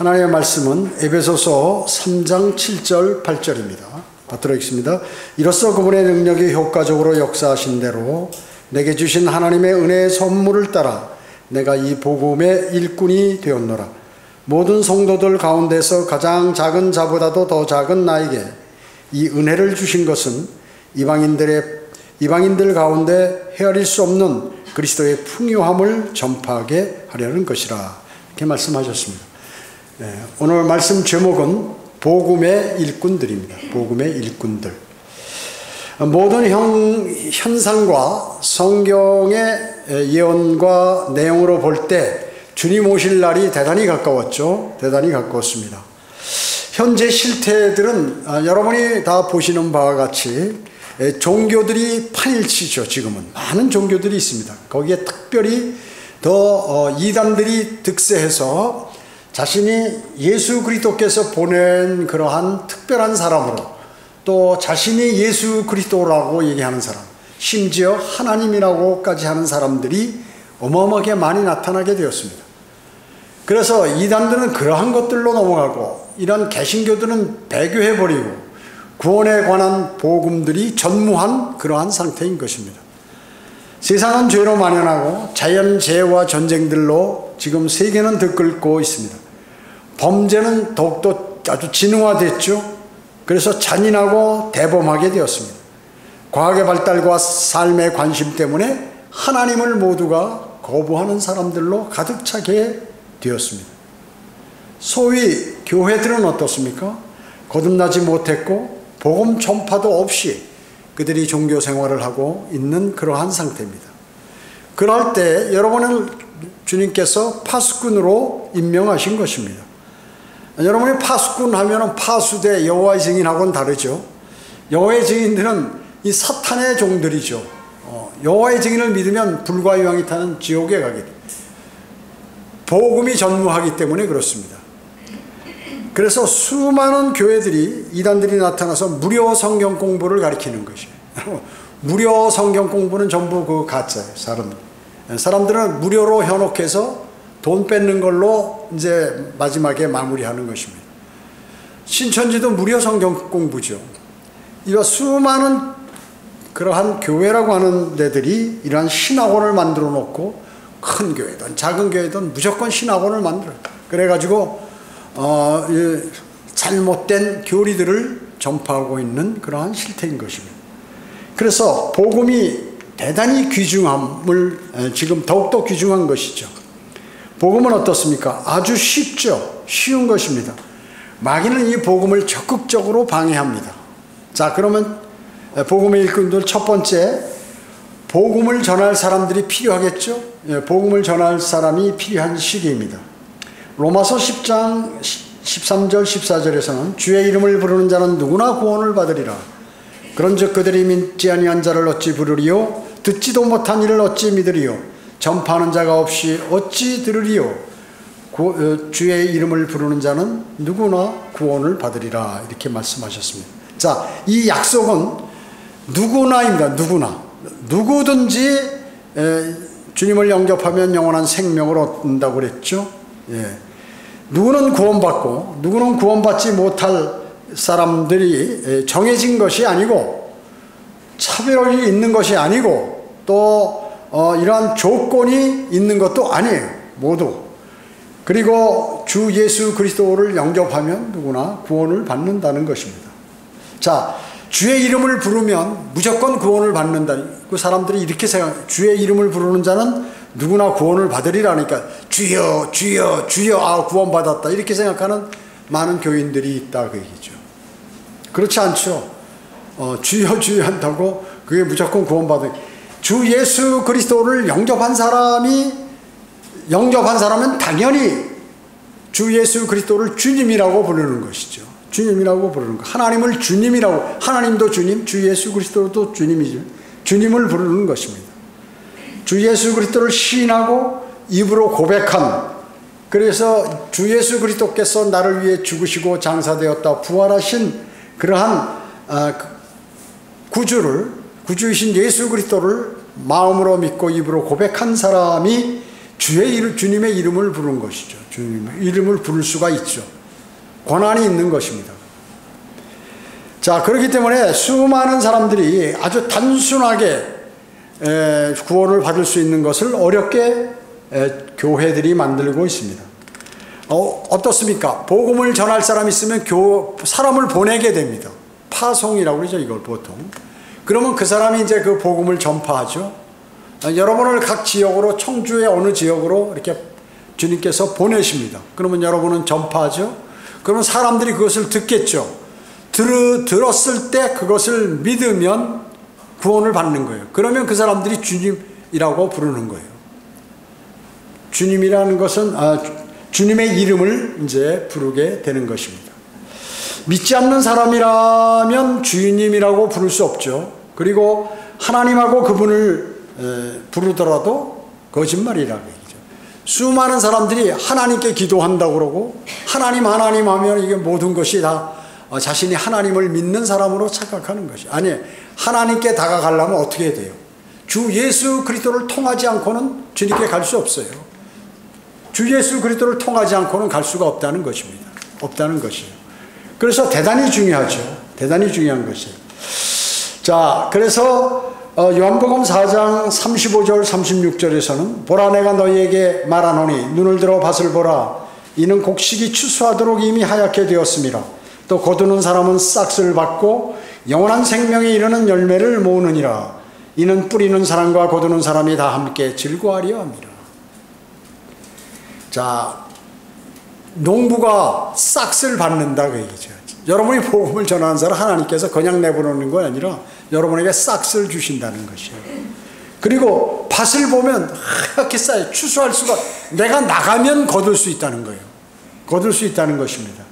하나님의 말씀은 에베소서 3장 7절 8절입니다. 받들어 읽습니다. 이로써 그분의 능력이 효과적으로 역사하신 대로 내게 주신 하나님의 은혜의 선물을 따라 내가 이 복음의 일꾼이 되었노라. 모든 성도들 가운데서 가장 작은 자보다도 더 작은 나에게 이 은혜를 주신 것은 이방인들 가운데 헤아릴 수 없는 그리스도의 풍요함을 전파하게 하려는 것이라. 이렇게 말씀하셨습니다. 오늘 말씀 제목은 복음의 일꾼들입니다. 복음의 일꾼들. 모든 현상과 성경의 예언과 내용으로 볼 때 주님 오실 날이 대단히 가까웠죠. 대단히 가까웠습니다. 현재 실태들은 여러분이 다 보시는 바와 같이 종교들이 판일치죠. 지금은 많은 종교들이 있습니다. 거기에 특별히 더 이단들이 득세해서 자신이 예수 그리스도께서 보낸 그러한 특별한 사람으로, 또 자신이 예수 그리스도라고 얘기하는 사람, 심지어 하나님이라고까지 하는 사람들이 어마어마하게 많이 나타나게 되었습니다. 그래서 이단들은 그러한 것들로 넘어가고, 이런 개신교들은 배교해버리고 구원에 관한 복음들이 전무한 그러한 상태인 것입니다. 세상은 죄로 만연하고 자연재해와 전쟁들로 지금 세계는 들끓고 있습니다. 범죄는 더욱더 아주 진흥화됐죠. 그래서 잔인하고 대범하게 되었습니다. 과학의 발달과 삶의 관심 때문에 하나님을 모두가 거부하는 사람들로 가득 차게 되었습니다. 소위 교회들은 어떻습니까? 거듭나지 못했고 복음 전파도 없이 그들이 종교 생활을 하고 있는 그러한 상태입니다. 그럴 때 여러분은 주님께서 파수꾼으로 임명하신 것입니다. 여러분이 파수꾼 하면 파수대 여호와의 증인하고는 다르죠. 여호와의 증인들은 이 사탄의 종들이죠. 여호와의 증인을 믿으면 불과 유황이 타는 지옥에 가게 됩니다. 복음이 전무하기 때문에 그렇습니다. 그래서 수많은 교회들이, 이단들이 나타나서 무료 성경 공부를 가르치는 것이에요. 무료 성경 공부는 전부 그 가짜예요. 사람들은 무료로 현혹해서 돈 뺏는 걸로 이제 마지막에 마무리하는 것입니다. 신천지도 무료 성경 공부죠. 이와 수많은 그러한 교회라고 하는 데들이 이러한 신학원을 만들어 놓고, 큰 교회든 작은 교회든 무조건 신학원을 만들어요. 그래가지고 잘못된 교리들을 전파하고 있는 그러한 실태인 것입니다. 그래서 복음이 대단히 귀중함을 지금 더욱더 귀중한 것이죠. 복음은 어떻습니까? 아주 쉽죠. 쉬운 것입니다. 마귀는 이 복음을 적극적으로 방해합니다. 자, 그러면 복음의 일꾼들 첫 번째, 복음을 전할 사람들이 필요하겠죠. 복음을 전할 사람이 필요한 시기입니다. 로마서 10장 13절 14절에서는 주의 이름을 부르는 자는 누구나 구원을 받으리라. 그런즉 그들이 믿지 아니한 자를 어찌 부르리요? 듣지도 못한 이를 어찌 믿으리요? 전파하는 자가 없이 어찌 들으리요? 주의 이름을 부르는 자는 누구나 구원을 받으리라. 이렇게 말씀하셨습니다. 자, 이 약속은 누구나입니다. 누구든지 주님을 영접하면 영원한 생명을 얻는다고 그랬죠. 누구는 구원받고 누구는 구원받지 못할 사람들이 정해진 것이 아니고, 차별이 있는 것이 아니고, 또 이러한 조건이 있는 것도 아니에요. 모두. 그리고 주 예수 그리스도를 영접하면 누구나 구원을 받는다는 것입니다. 자, 주의 이름을 부르면 무조건 구원을 받는다. 그 사람들이 이렇게 생각해요. 주의 이름을 부르는 자는 누구나 구원을 받으리라니까 주여 주여 주여, 아 구원받았다, 이렇게 생각하는 많은 교인들이 있다 그 얘기죠. 그렇지 않죠. 주여 주여 한다고 그게 무조건 구원받은, 주 예수 그리스도를 영접한 사람은 당연히 주 예수 그리스도를 주님이라고 부르는 것이죠. 주님이라고 부르는 거. 하나님을 주님이라고, 하나님도 주님, 주 예수 그리스도도 주님이죠. 주님을 부르는 것입니다. 주 예수 그리스도를 시인하고 입으로 고백한, 그래서 주 예수 그리스도께서 나를 위해 죽으시고 장사되었다 부활하신 그러한 구주이신 예수 그리스도를 마음으로 믿고 입으로 고백한 사람이 주님의 이름을 부른 것이죠. 주님의 이름을 부를 수가 있죠. 권한이 있는 것입니다. 자, 그렇기 때문에 수많은 사람들이 아주 단순하게 구원을 받을 수 있는 것을 어렵게 교회들이 만들고 있습니다. 어떻습니까? 복음을 전할 사람이 있으면 사람을 보내게 됩니다. 파송이라고 그러죠, 이걸 보통. 그러면 그 사람이 이제 그 복음을 전파하죠. 여러분을 각 지역으로, 청주의 어느 지역으로 이렇게 주님께서 보내십니다. 그러면 여러분은 전파하죠. 그러면 사람들이 그것을 듣겠죠. 들었을 때 그것을 믿으면 구원을 받는 거예요. 그러면 그 사람들이 주님이라고 부르는 거예요. 주님이라는 것은 주님의 이름을 이제 부르게 되는 것입니다. 믿지 않는 사람이라면 주님이라고 부를 수 없죠. 그리고 하나님하고 그분을 부르더라도 거짓말이라고 얘기죠. 수많은 사람들이 하나님께 기도한다고 그러고 하나님 하면 이게 모든 것이 다 자신이 하나님을 믿는 사람으로 착각하는 것이 아니, 하나님께 다가가려면 어떻게 해야 돼요? 주 예수 그리스도를 통하지 않고는 주님께 갈 수 없어요. 주 예수 그리스도를 통하지 않고는 갈 수가 없다는 것입니다. 없다는 것이에요. 그래서 대단히 중요하죠. 대단히 중요한 것이에요. 자, 그래서 요한복음 4장 35절 36절에서는 보라, 내가 너희에게 말하노니 눈을 들어 밭을 보라. 이는 곡식이 추수하도록 이미 하얗게 되었습니다. 또 거두는 사람은 싹을 받고 영원한 생명에 이르는 열매를 모으느니라. 이는 뿌리는 사람과 거두는 사람이 다 함께 즐거워하려 합니다. 자, 농부가 싹을 받는다 그 얘기죠. 여러분이 복음을 전하는 사람 하나님께서 그냥 내버려놓는 건 아니라 여러분에게 싹을 주신다는 것이에요. 그리고 밭을 보면 하얗게 쌓여 추수할 수가, 내가 나가면 거둘 수 있다는 거예요. 거둘 수 있다는 것입니다.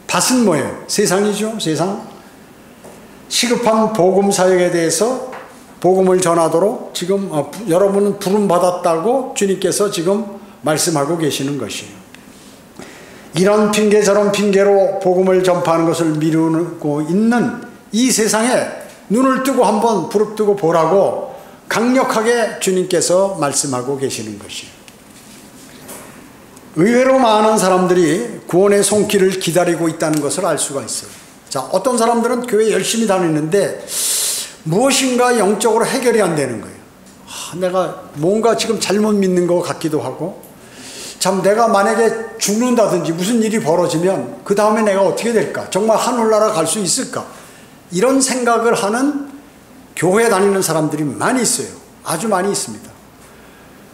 밭은 뭐예요? 세상이죠. 세상. 시급한 복음 사역에 대해서 복음을 전하도록 지금 여러분은 부름 받았다고 주님께서 지금 말씀하고 계시는 것이에요. 이런 핑계 저런 핑계로 복음을 전파하는 것을 미루고 있는 이 세상에 눈을 뜨고 한번 부릅뜨고 보라고 강력하게 주님께서 말씀하고 계시는 것이에요. 의외로 많은 사람들이 구원의 손길을 기다리고 있다는 것을 알 수가 있어요. 자, 어떤 사람들은 교회 열심히 다니는데 무엇인가 영적으로 해결이 안 되는 거예요. 내가 뭔가 지금 잘못 믿는 것 같기도 하고, 참 내가 만약에 죽는다든지 무슨 일이 벌어지면 그 다음에 내가 어떻게 될까? 정말 하늘나라 갈 수 있을까? 이런 생각을 하는 교회 다니는 사람들이 많이 있어요. 아주 많이 있습니다.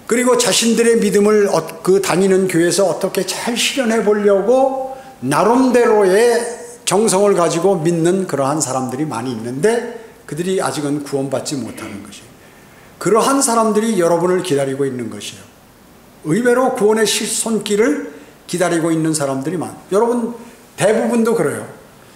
그리고 자신들의 믿음을 그 다니는 교회에서 어떻게 잘 실현해 보려고 나름대로의 정성을 가지고 믿는 그러한 사람들이 많이 있는데 그들이 아직은 구원받지 못하는 것이에요. 그러한 사람들이 여러분을 기다리고 있는 것이에요. 의외로 구원의 손길을 기다리고 있는 사람들이 많아요. 여러분 대부분도 그래요.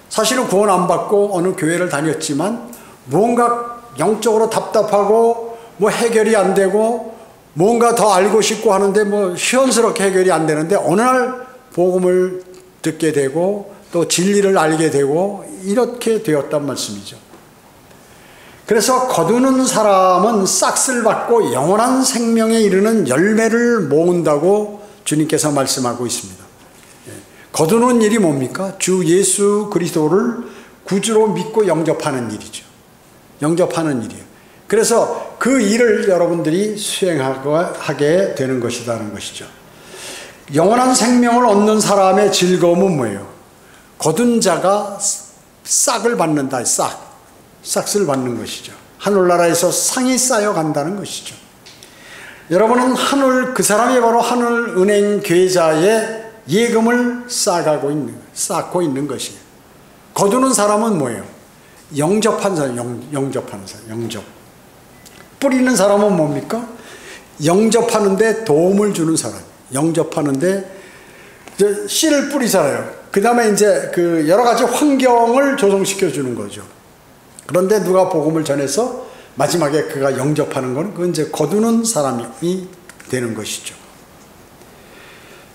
사실은 구원 안 받고 어느 교회를 다녔지만 뭔가 영적으로 답답하고 뭐 해결이 안 되고 뭔가 더 알고 싶고 하는데 뭐 시원스럽게 해결이 안 되는데 어느 날 복음을 듣게 되고 또 진리를 알게 되고 이렇게 되었단 말씀이죠. 그래서 거두는 사람은 싹을 받고 영원한 생명에 이르는 열매를 모은다고 주님께서 말씀하고 있습니다. 거두는 일이 뭡니까? 주 예수 그리스도를 구주로 믿고 영접하는 일이죠. 영접하는 일이에요. 그래서 그 일을 여러분들이 수행하게 되는 것이라는 것이죠. 영원한 생명을 얻는 사람의 즐거움은 뭐예요? 거둔 자가 싹을 받는다. 싹을 받는 것이죠. 하늘나라에서 상이 쌓여간다는 것이죠. 여러분은 그 사람이 바로 하늘은행 계좌에 예금을 쌓고 있는 것이에요. 거두는 사람은 뭐예요? 영접한 사람, 영접하는 사람, 영접. 뿌리는 사람은 뭡니까? 영접하는데 도움을 주는 사람. 영접하는데 씨를 뿌리잖아요. 그 다음에 이제 그 여러 가지 환경을 조성시켜 주는 거죠. 그런데 누가 복음을 전해서 마지막에 그가 영접하는 건 그건 이제 거두는 사람이 되는 것이죠.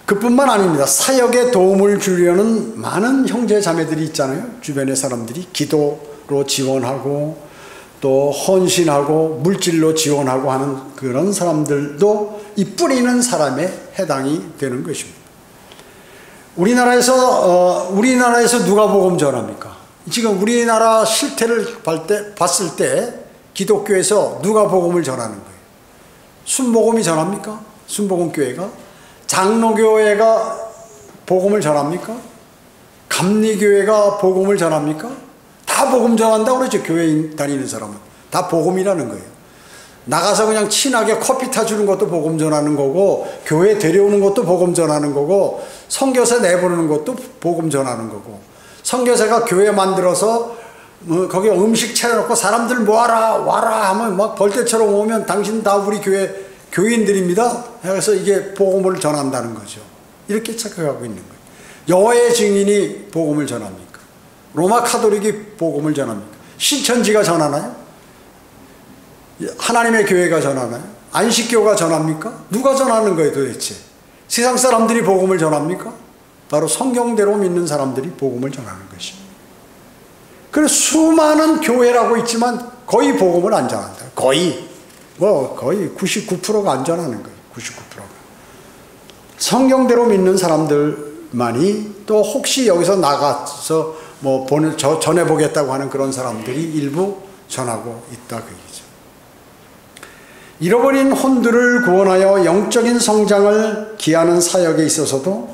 그뿐만 아닙니다. 사역에 도움을 주려는 많은 형제 자매들이 있잖아요. 주변의 사람들이 기도로 지원하고 또 헌신하고 물질로 지원하고 하는 그런 사람들도 이 뿌리는 사람에 해당이 되는 것입니다. 우리나라에서 누가 복음 전합니까? 지금 우리나라 실태를 봤을 때 기독교에서 누가 복음을 전하는 거예요? 순복음이 전합니까? 순복음교회가? 장로교회가 복음을 전합니까? 감리교회가 복음을 전합니까? 다 복음 전한다고 그러죠. 교회 다니는 사람은 다 복음이라는 거예요. 나가서 그냥 친하게 커피 타주는 것도 복음 전하는 거고, 교회 데려오는 것도 복음 전하는 거고, 선교사 내보내는 것도 복음 전하는 거고, 선교사가 교회 만들어서 거기 음식 차려놓고 사람들 모아라 와라 하면 막 벌떼처럼 오면 당신 다 우리 교회 교인들입니다. 그래서 이게 복음을 전한다는 거죠. 이렇게 착각하고 있는 거예요. 여호와의 증인이 복음을 전합니까? 로마 카톨릭이 복음을 전합니까? 신천지가 전하나요? 하나님의 교회가 전하나요? 안식교가 전합니까? 누가 전하는 거예요 도대체? 세상 사람들이 복음을 전합니까? 바로 성경대로 믿는 사람들이 복음을 전하는 것입니다. 그래서 수많은 교회라고 있지만 거의 복음을 안 전한다. 거의 99%가 안 전하는 거예요. 99%가. 성경대로 믿는 사람들만이 또 혹시 여기서 나가서 전해보겠다고 하는 그런 사람들이 일부 전하고 있다 그 얘기죠. 잃어버린 혼들을 구원하여 영적인 성장을 기하는 사역에 있어서도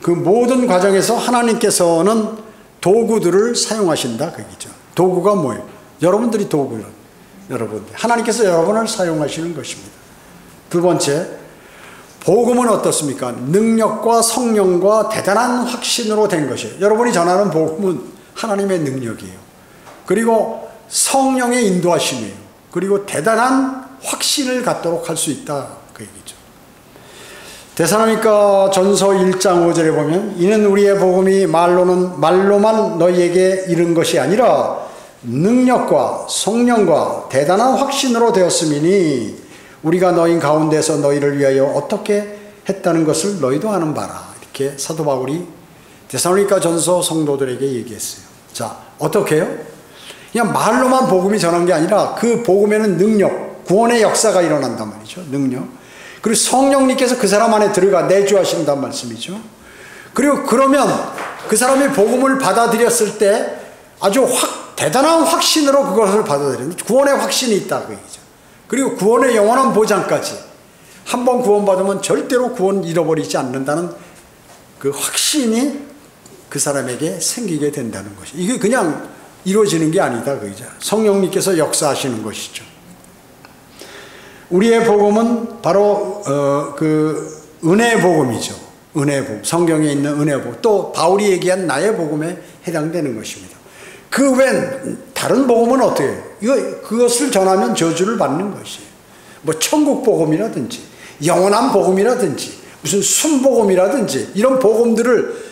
그 모든 과정에서 하나님께서는 도구들을 사용하신다 그 얘기죠. 도구가 뭐예요? 여러분들이 도구예요. 하나님께서 여러분을 사용하시는 것입니다. 두 번째, 복음은 어떻습니까? 능력과 성령과 대단한 확신으로 된 것이에요. 여러분이 전하는 복음은 하나님의 능력이에요. 그리고 성령의 인도하심이에요. 그리고 대단한 확신을 갖도록 할 수 있다 그 얘기죠. 데살로니가 전서 1장 5절에 보면 이는 우리의 복음이 말로만 너희에게 이른 것이 아니라 능력과 성령과 대단한 확신으로 되었음이니 우리가 너희 가운데서 너희를 위하여 어떻게 했다는 것을 너희도 아는 바라. 이렇게 사도 바울이 데살로니가 전서 성도들에게 얘기했어요. 자, 어떻게 해요? 그냥 말로만 복음이 전한 게 아니라 그 복음에는 능력, 구원의 역사가 일어난단 말이죠. 능력. 그리고 성령님께서 그 사람 안에 들어가 내주하신단 말씀이죠. 그리고 그러면 그 사람이 복음을 받아들였을 때 아주 대단한 확신으로 그것을 받아들이는 구원의 확신이 있다 그 얘기죠. 그리고 구원의 영원한 보장까지 한번 구원받으면 절대로 구원 잃어버리지 않는다는 그 확신이 그 사람에게 생기게 된다는 것이 이게 그냥 이루어지는 게 아니다 그 얘기죠. 성령님께서 역사하시는 것이죠. 우리의 복음은 바로 그 은혜의 복음이죠. 은혜의 복음, 성경에 있는 은혜의 복음, 또 바울이 얘기한 나의 복음에 해당되는 것입니다. 그 외 다른 복음은 어떻게 해요? 그것을 전하면 저주를 받는 것이에요. 뭐 천국 복음이라든지 영원한 복음이라든지 무슨 순복음이라든지 이런 복음들을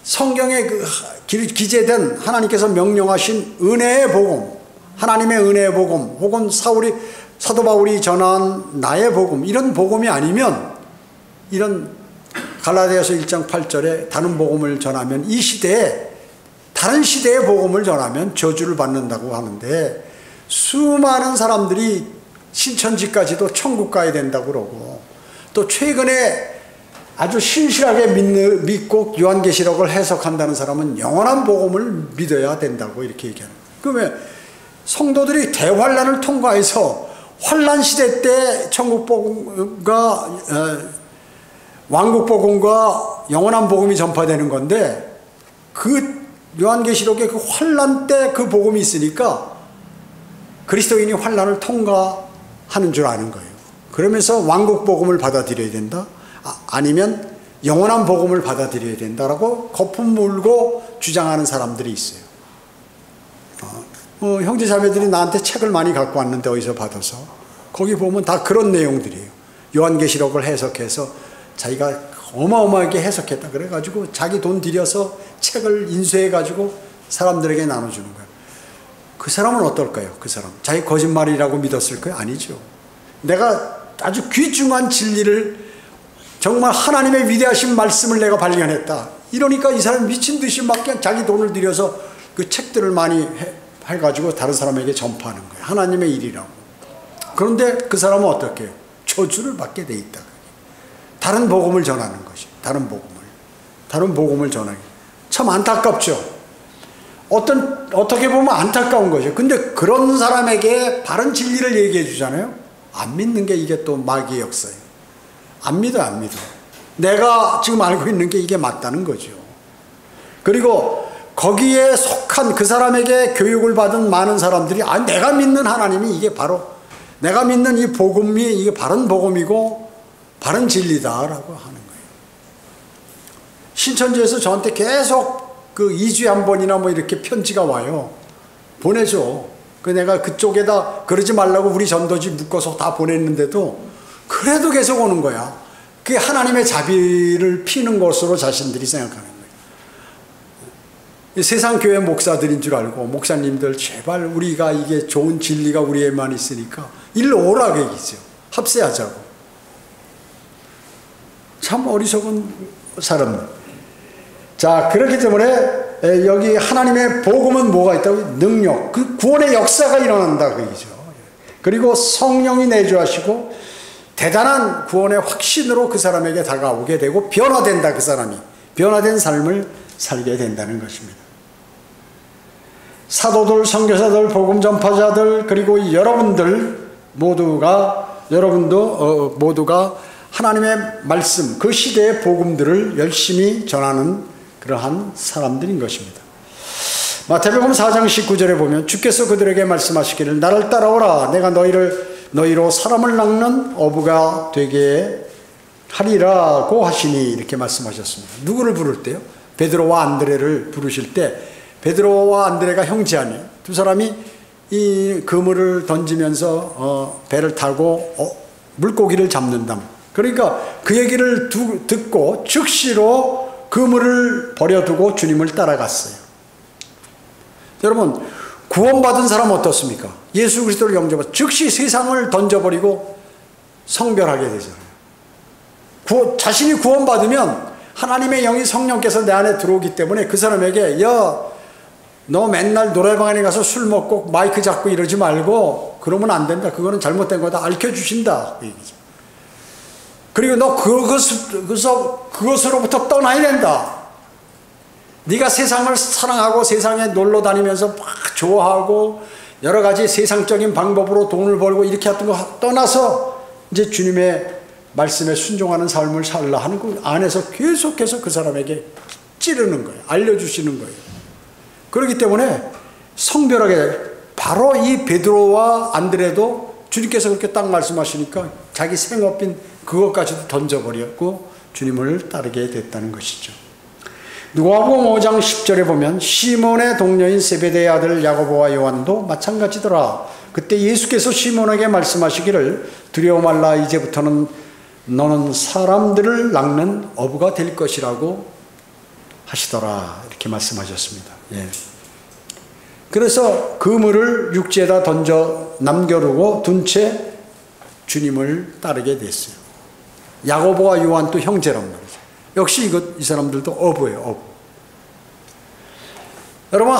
성경에 기재된 하나님께서 명령하신 은혜의 복음, 하나님의 은혜의 복음, 혹은 사도 바울이 전한 나의 복음, 이런 복음이 아니면, 이런 갈라디아서 1장 8절에 다른 복음을 전하면 이 시대에 다른 시대의 복음을 전하면 저주를 받는다고 하는데, 수많은 사람들이 신천지까지도 천국 가야 된다고 그러고, 또 최근에 아주 신실하게 믿고 요한계시록을 해석한다는 사람은 영원한 복음을 믿어야 된다고 이렇게 얘기하는 거예요. 그러면 성도들이 대환란을 통과해서 환란 시대 때 천국 복음과 왕국 복음과 영원한 복음이 전파되는 건데, 그 요한계시록에 그 환란 때 그 복음이 있으니까 그리스도인이 환란을 통과하는 줄 아는 거예요. 그러면서 왕국 복음을 받아들여야 된다, 아니면 영원한 복음을 받아들여야 된다라고 거품 물고 주장하는 사람들이 있어요. 형제 자매들이 나한테 책을 많이 갖고 왔는데 어디서 받아서, 거기 보면 다 그런 내용들이에요. 요한계시록을 해석해서 자기가 어마어마하게 해석했다 그래가지고 자기 돈 들여서 책을 인쇄해가지고 사람들에게 나눠주는 거예요. 그 사람은 어떨까요? 그 사람 자기 거짓말이라고 믿었을까요? 아니죠. 내가 아주 귀중한 진리를, 정말 하나님의 위대하신 말씀을 내가 발견했다, 이러니까 이 사람이 미친 듯이 막 그냥 자기 돈을 들여서 그 책들을 많이 해가지고 다른 사람에게 전파하는 거예요. 하나님의 일이라고. 그런데 그 사람은 어떻게 해요? 저주를 받게 돼 있다. 다른 복음을 전하는 것이. 다른 복음을 전하는. 참 안타깝죠. 어떻게 보면 안타까운 거죠. 근데 그런 사람에게 바른 진리를 얘기해 주잖아요. 안 믿는 게 이게 또 마귀의 역사예요. 안 믿어. 내가 지금 알고 있는 게 이게 맞다는 거죠. 그리고 거기에 속한 그 사람에게 교육을 받은 많은 사람들이 내가 믿는 하나님이 이게 바로 내가 믿는 이 복음이 이게 바른 복음이고 바른 진리다라고 하는 거예요. 신천지에서 저한테 계속 그 2주에 한 번이나 뭐 이렇게 편지가 와요. 보내줘. 내가 그쪽에다 그러지 말라고 우리 전도지 묶어서 다 보냈는데도 그래도 계속 오는 거야. 그게 하나님의 자비를 피는 것으로 자신들이 생각하는 거예요. 세상 교회 목사들인 줄 알고 목사님들 제발 우리가 이게 좋은 진리가 우리에만 있으니까 일로 오라고 얘기죠. 합세하자고. 참 어리석은 사람들. 자, 그렇기 때문에 여기 하나님의 복음은 뭐가 있다고? 능력, 그 구원의 역사가 일어난다 그 얘기죠. 그리고 성령이 내주하시고 대단한 구원의 확신으로 그 사람에게 다가오게 되고 변화된다. 그 사람이 변화된 삶을 살게 된다는 것입니다. 사도들, 선교사들, 복음 전파자들, 그리고 여러분도 모두가 하나님의 말씀, 그 시대의 복음들을 열심히 전하는 그러한 사람들인 것입니다. 마태복음 4장 19절에 보면 주께서 그들에게 말씀하시기를 나를 따라오라. 내가 너희로 사람을 낚는 어부가 되게 하리라고 하시니 이렇게 말씀하셨습니다. 누구를 부를 때요? 베드로와 안드레를 부르실 때 베드로와 안드레가 형제 아니에요. 두 사람이 이 그물을 던지면서 배를 타고 물고기를 잡는다. 그러니까 그 얘기를 듣고 즉시로 그물을 버려두고 주님을 따라갔어요. 여러분, 구원받은 사람 어떻습니까? 예수 그리스도를 영접하고 즉시 세상을 던져버리고 성별하게 되잖아요. 자신이 구원받으면 하나님의 영이 성령께서 내 안에 들어오기 때문에 그 사람에게 너 맨날 노래방에 가서 술 먹고 마이크 잡고 이러지 말고 그러면 안 된다. 그거는 잘못된 거다. 알려주신다. 그 얘기죠. 그리고 너 그것으로부터 떠나야 된다. 네가 세상을 사랑하고 세상에 놀러 다니면서 막 좋아하고 여러 가지 세상적인 방법으로 돈을 벌고 이렇게 했던 거 떠나서 이제 주님의 말씀에 순종하는 삶을 살라 하는 그 안에서 계속해서 그 사람에게 찌르는 거예요. 알려주시는 거예요. 그렇기 때문에 성별하게 바로 이 베드로와 안드레도 주님께서 그렇게 딱 말씀하시니까 자기 생업인 그것까지도 던져버렸고 주님을 따르게 됐다는 것이죠. 누가복음 5장 10절에 보면 시몬의 동료인 세베대의 아들 야고보와 요한도 마찬가지더라. 그때 예수께서 시몬에게 말씀하시기를 두려워 말라. 이제부터는 너는 사람들을 낚는 어부가 될 것이라고 하시더라. 이렇게 말씀하셨습니다. 예. 그래서 그물을 육지에다 던져 남겨두고 둔 채 주님을 따르게 됐어요. 야고보와 요한도 형제란 말이죠. 역시 이 사람들도 어부예요. 어부. 여러분,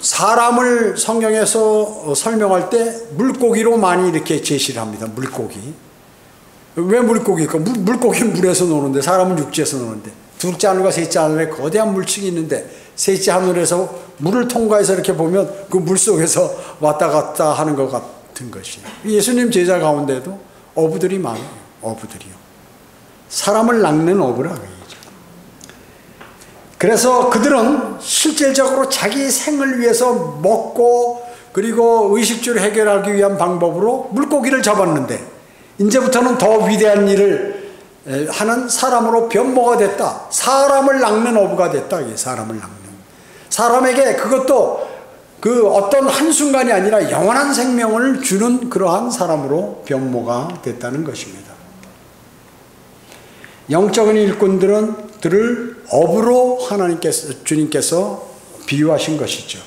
사람을 성경에서 설명할 때 물고기로 많이 이렇게 제시를 합니다. 물고기. 왜 물고기일까? 물고기는 물에서 노는데 사람은 육지에서 노는데 둘째 하늘과 셋째 하늘에 거대한 물층이 있는데 셋째 하늘에서 물을 통과해서 이렇게 보면 그 물속에서 왔다 갔다 하는 것 같은 것이에요. 예수님 제자 가운데도 어부들이 많아요. 어부들이요. 사람을 낚는 어부라 그러죠. 그래서 그들은 실질적으로 자기 생을 위해서 먹고 그리고 의식주를 해결하기 위한 방법으로 물고기를 잡았는데 이제부터는 더 위대한 일을 하는 사람으로 변모가 됐다. 사람을 낚는 어부가 됐다. 사람을 낚는. 사람에게 그것도 그 어떤 한순간이 아니라 영원한 생명을 주는 그러한 사람으로 변모가 됐다는 것입니다. 영적인 일꾼들을 어부로 주님께서 비유하신 것이죠.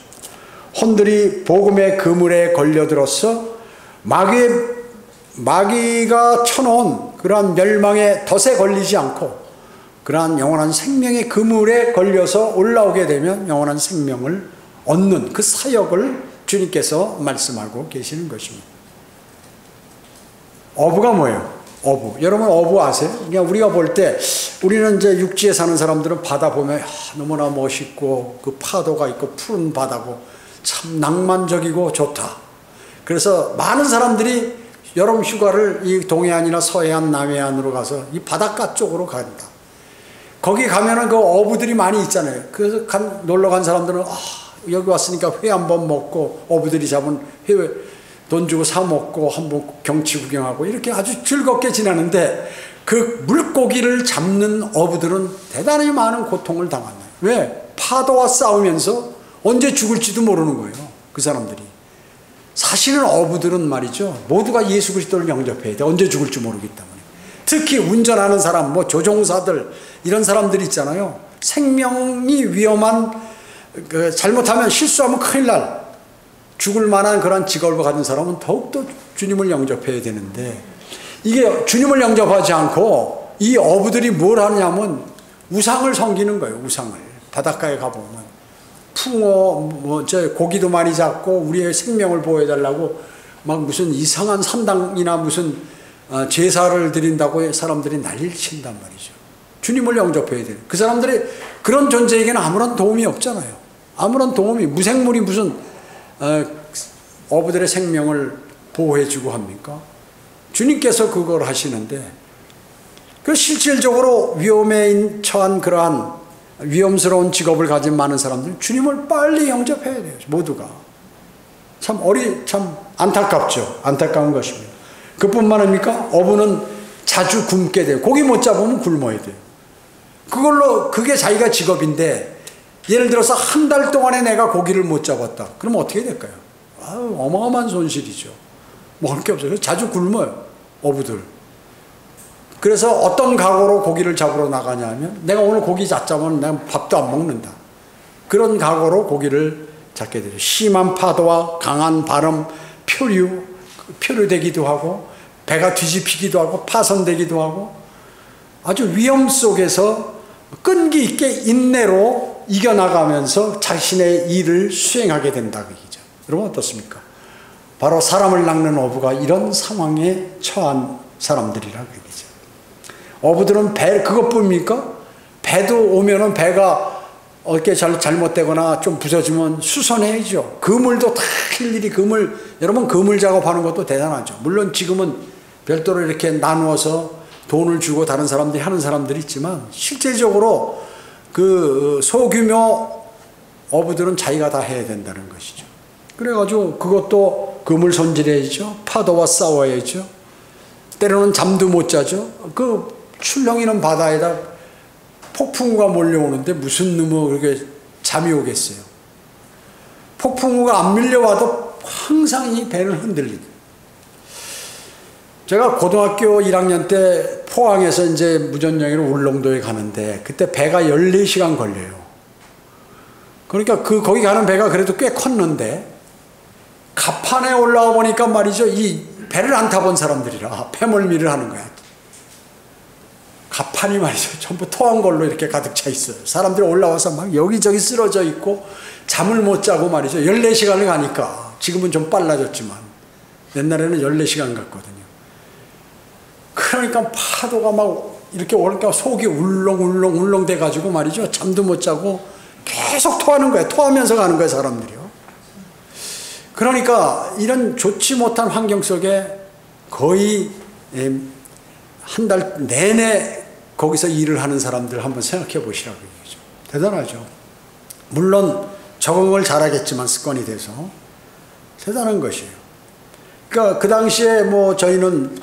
혼들이 복음의 그물에 걸려들어서 마귀가 쳐놓은 그러한 멸망의 덫에 걸리지 않고 그러한 영원한 생명의 그물에 걸려서 올라오게 되면 영원한 생명을 얻는 그 사역을 주님께서 말씀하고 계시는 것입니다. 어부가 뭐예요? 어부. 여러분 어부 아세요? 그냥 우리가 볼 때 우리는 이제 육지에 사는 사람들은 바다 보면 너무나 멋있고 그 파도가 있고 푸른 바다고 참 낭만적이고 좋다. 그래서 많은 사람들이 여름 휴가를 이 동해안이나 서해안, 남해안으로 가서 이 바닷가 쪽으로 간다. 거기 가면은 그 어부들이 많이 있잖아요. 그래서 놀러 간 사람들은 여기 왔으니까 회 한번 먹고 어부들이 잡은 회 돈 주고 사 먹고 한번 경치 구경하고 이렇게 아주 즐겁게 지나는데 그 물고기를 잡는 어부들은 대단히 많은 고통을 당한다. 왜? 파도와 싸우면서 언제 죽을지도 모르는 거예요. 그 사람들이. 사실은 어부들은 말이죠. 모두가 예수 그리스도를 영접해야 돼. 언제 죽을지 모르기 때문에. 특히 운전하는 사람, 뭐 조종사들 이런 사람들이 있잖아요. 생명이 위험한 잘못하면 실수하면 큰일 날 죽을 만한 그런 직업을 가진 사람은 더욱더 주님을 영접해야 되는데 이게 주님을 영접하지 않고 이 어부들이 뭘 하냐면 우상을 섬기는 거예요. 우상을. 바닷가에 가보면 풍어 고기도 많이 잡고 우리의 생명을 보호해달라고 막 무슨 이상한 산당이나 무슨 제사를 드린다고 사람들이 난리를 친단 말이죠. 주님을 영접해야 돼요. 그 사람들이 그런 존재에게는 아무런 도움이 없잖아요. 아무런 도움이 무생물이 무슨 어부들의 생명을 보호해주고 합니까? 주님께서 그걸 하시는데 그 실질적으로 위험에 처한 그러한 위험스러운 직업을 가진 많은 사람들은 주님을 빨리 영접해야 돼요. 모두가. 참 안타깝죠. 안타까운 것입니다. 그뿐만 아닙니까? 어부는 자주 굶게 돼요. 고기 못 잡으면 굶어야 돼요. 그게 자기가 직업인데 예를 들어서 한 달 동안에 내가 고기를 못 잡았다. 그럼 어떻게 될까요? 어마어마한 손실이죠. 먹을 게 없어요. 자주 굶어요. 어부들. 그래서 어떤 각오로 고기를 잡으러 나가냐 하면 내가 오늘 고기 잡자면 내가 밥도 안 먹는다. 그런 각오로 고기를 잡게 되죠. 심한 파도와 강한 바람, 표류되기도 하고 배가 뒤집히기도 하고 파손되기도 하고 아주 위험 속에서 끈기 있게 인내로 이겨나가면서 자신의 일을 수행하게 된다. 그 얘기죠. 여러분 어떻습니까? 바로 사람을 낚는 어부가 이런 상황에 처한 사람들이라고 얘기죠. 어부들은 그것뿐입니까? 배도 오면은 배가 어떻게 잘못되거나 좀 부서지면 수선해야죠. 그물도 다 일일이 여러분 그물 작업하는 것도 대단하죠. 물론 지금은 별도로 이렇게 나누어서 돈을 주고 다른 사람들이 하는 사람들이 있지만 실제적으로 그 소규모 어부들은 자기가 다 해야 된다는 것이죠. 그래가지고 그것도 그물 손질해야죠. 파도와 싸워야죠. 때로는 잠도 못 자죠. 그 출렁이는 바다에다 폭풍우가 몰려오는데 무슨 놈의 그렇게 잠이 오겠어요. 폭풍우가 안 밀려와도 항상 이 배는 흔들리죠. 제가 고등학교 1학년 때 포항에서 이제 무전여행으로 울릉도에 가는데 그때 배가 14시간 걸려요. 그러니까 거기 가는 배가 그래도 꽤 컸는데 갑판에 올라와 보니까 말이죠. 이 배를 안 타본 사람들이라 패멀미를 하는 거야. 갑판이 말이죠. 전부 토한 걸로 이렇게 가득 차 있어요. 사람들이 올라와서 막 여기저기 쓰러져 있고 잠을 못 자고 말이죠. 14시간을 가니까 지금은 좀 빨라졌지만 옛날에는 14시간 갔거든요. 그러니까 파도가 막 이렇게 오니까 속이 울렁울렁 돼가지고 말이죠. 잠도 못 자고 계속 토하는 거예요. 토하면서 가는 거예요, 사람들이요. 그러니까 이런 좋지 못한 환경 속에 거의 한 달 내내 거기서 일을 하는 사람들 한번 생각해 보시라고 얘기죠. 대단하죠. 물론 적응을 잘하겠지만 습관이 돼서 대단한 것이에요. 그러니까 그 당시에 뭐 저희는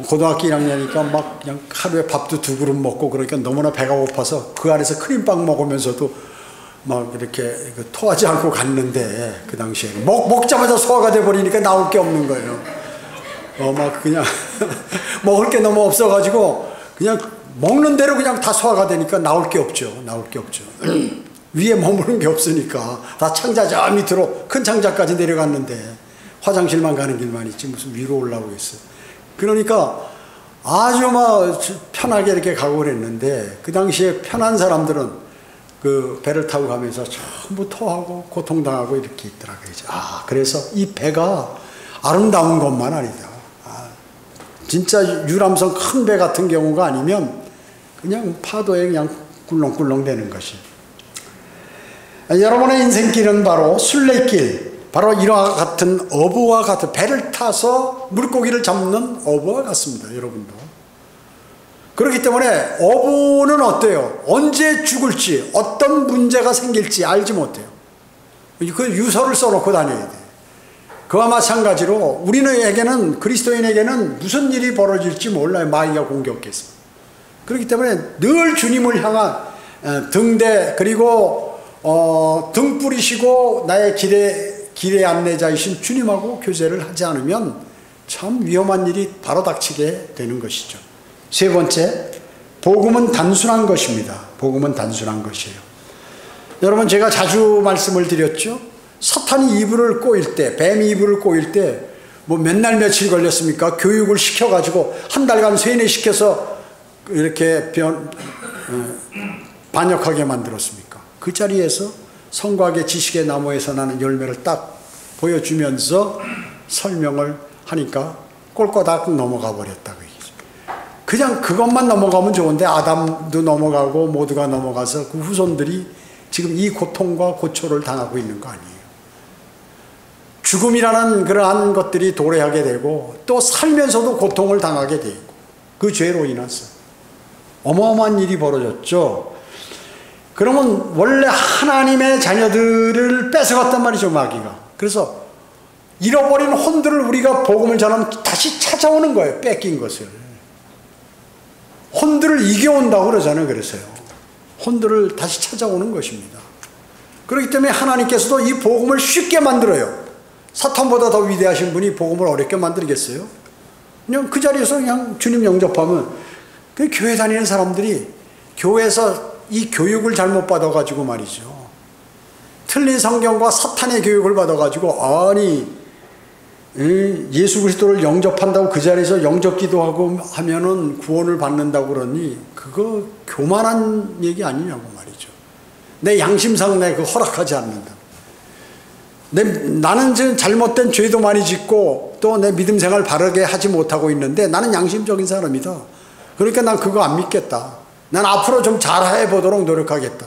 고등학교 1학년이니까 막 그냥 하루에 밥도 2그릇 먹고 그러니까 너무나 배가 고파서 그 안에서 크림빵 먹으면서도 막 이렇게 토하지 않고 갔는데 그 당시에 먹자마자 소화가 돼버리니까 나올 게 없는 거예요. 막 그냥 먹을 게 너무 없어가지고 그냥 먹는 대로 그냥 다 소화가 되니까 나올 게 없죠. 위에 머무는 게 없으니까 다 창자 저 밑으로 큰 창자까지 내려갔는데 화장실만 가는 길만 있지 무슨 위로 올라오고 있어. 그러니까 아주 막 편하게 이렇게 가고 그랬는데 그 당시에 편한 사람들은 그 배를 타고 가면서 전부 토하고 고통당하고 이렇게 있더라고요. 아, 그래서 이 배가 아름다운 것만 아니다. 아, 진짜 유람선 큰 배 같은 경우가 아니면 그냥 파도에 그냥 꿀렁꿀렁 되는 것이. 여러분의 인생길은 바로 순례길, 바로 이와 같은 어부와 같은 배를 타서 물고기를 잡는 어부와 같습니다. 여러분도. 그렇기 때문에 어부는 어때요? 언제 죽을지, 어떤 문제가 생길지 알지 못해요. 그 유서를 써놓고 다녀야 돼요. 그와 마찬가지로 우리에게는, 그리스도인에게는 무슨 일이 벌어질지 몰라요. 마귀가 공격해서. 그렇기 때문에 늘 주님을 향한 등대, 그리고 등 뿌리시고 나의 길의 안내자이신 주님하고 교제를 하지 않으면 참 위험한 일이 바로 닥치게 되는 것이죠. 세 번째, 복음은 단순한 것입니다. 복음은 단순한 것이에요. 여러분, 제가 자주 말씀을 드렸죠. 사탄이 이불을 꼬일 때, 뱀이 이불을 꼬일 때 뭐 몇 날 며칠 걸렸습니까? 교육을 시켜가지고 한 달간 세뇌시켜서 이렇게 반역하게 만들었습니까? 그 자리에서 성곽의 지식의 나무에서 나는 열매를 딱 보여주면서 설명을 하니까 꼴꼬닥 넘어가 버렸다고 얘기죠. 그냥 그것만 넘어가면 좋은데 아담도 넘어가고 모두가 넘어가서 그 후손들이 지금 이 고통과 고초를 당하고 있는 거 아니에요. 죽음이라는 그러한 것들이 도래하게 되고 또 살면서도 고통을 당하게 되고 그 죄로 인해서 어마어마한 일이 벌어졌죠. 그러면 원래 하나님의 자녀들을 뺏어갔단 말이죠, 마귀가. 그래서 잃어버린 혼들을 우리가 복음을 전하면 다시 찾아오는 거예요, 뺏긴 것을. 혼들을 이겨온다고 그러잖아요. 그래서요, 혼들을 다시 찾아오는 것입니다. 그렇기 때문에 하나님께서도 이 복음을 쉽게 만들어요. 사탄보다 더 위대하신 분이 복음을 어렵게 만들겠어요? 그냥 그 자리에서 그냥 주님 영접하면, 그 교회 다니는 사람들이 교회에서 이 교육을 잘못 받아가지고 말이죠. 틀린 성경과 사탄의 교육을 받아가지고, 아니, 예수 그리스도를 영접한다고 그 자리에서 영접 기도하고 하면은 구원을 받는다고 그러니, 그거 교만한 얘기 아니냐고 말이죠. 내 양심상 내 그 허락하지 않는다. 나는 지금 잘못된 죄도 많이 짓고 또 내 믿음 생활 바르게 하지 못하고 있는데 나는 양심적인 사람이다. 그러니까 난 그거 안 믿겠다. 난 앞으로 좀 잘해 보도록 노력하겠다.